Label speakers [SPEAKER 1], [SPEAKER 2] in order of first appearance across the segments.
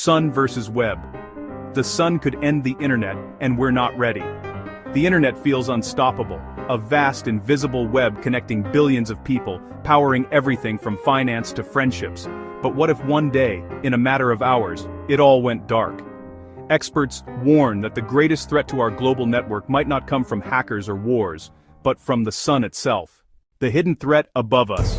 [SPEAKER 1] Sun versus web. The sun could end the internet, and we're not ready. The internet feels unstoppable, a vast invisible web connecting billions of people, powering everything from finance to friendships. But what if one day, in a matter of hours, it all went dark? Experts warn that the greatest threat to our global network might not come from hackers or wars, but from the sun itself. The hidden threat above us.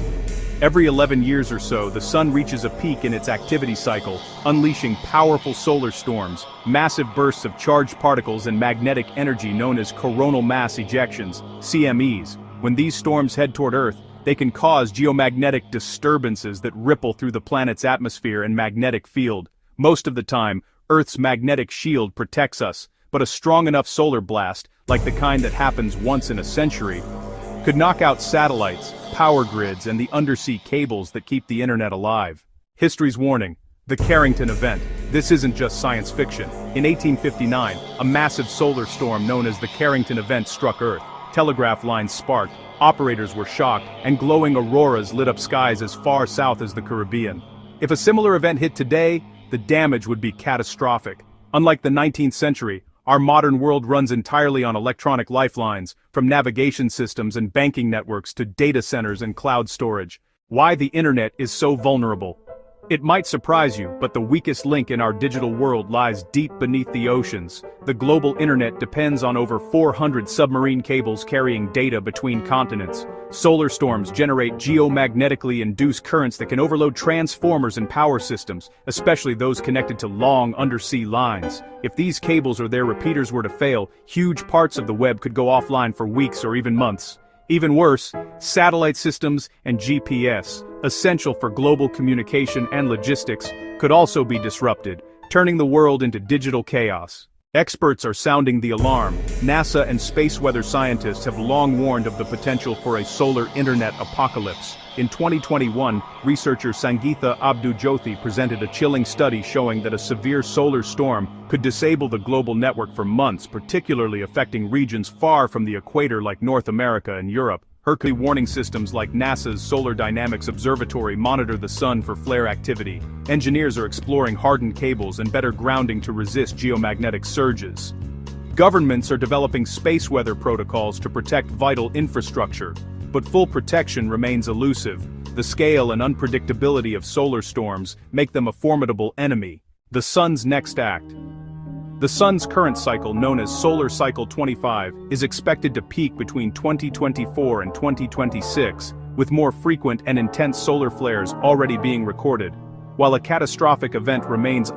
[SPEAKER 1] Every 11 years or so, the sun reaches a peak in its activity cycle, unleashing powerful solar storms, massive bursts of charged particles and magnetic energy known as coronal mass ejections, CMEs. When these storms head toward Earth, they can cause geomagnetic disturbances that ripple through the planet's atmosphere and magnetic field. Most of the time, Earth's magnetic shield protects us, but a strong enough solar blast, like the kind that happens once in a century, could knock out satellites, power grids, and the undersea cables that keep the internet alive. History's warning: the Carrington Event. This isn't just science fiction. In 1859, a massive solar storm known as the Carrington Event struck Earth. Telegraph lines sparked, operators were shocked, and glowing auroras lit up skies as far south as the Caribbean. If a similar event hit today, the damage would be catastrophic. Unlike the 19th century, our modern world runs entirely on electronic lifelines, from navigation systems and banking networks to data centers and cloud storage. Why the internet is so vulnerable? It might surprise you, but the weakest link in our digital world lies deep beneath the oceans. The global internet depends on over 400 submarine cables carrying data between continents. Solar storms generate geomagnetically induced currents that can overload transformers and power systems, especially those connected to long undersea lines. If these cables or their repeaters were to fail, huge parts of the web could go offline for weeks or even months. Even worse, satellite systems and GPS, essential for global communication and logistics, could also be disrupted, turning the world into digital chaos. Experts are sounding the alarm. NASA and space weather scientists have long warned of the potential for a solar internet apocalypse. In 2021, researcher Sangeetha Abdujyothi presented a chilling study showing that a severe solar storm could disable the global network for months, particularly affecting regions far from the equator like North America and Europe. Hercules warning systems like NASA's Solar Dynamics Observatory monitor the sun for flare activity. Engineers are exploring hardened cables and better grounding to resist geomagnetic surges. Governments are developing space weather protocols to protect vital infrastructure, but full protection remains elusive. The scale and unpredictability of solar storms make them a formidable enemy. The sun's next act. The sun's current cycle, known as Solar Cycle 25, is expected to peak between 2024 and 2026, with more frequent and intense solar flares already being recorded. While a catastrophic event remains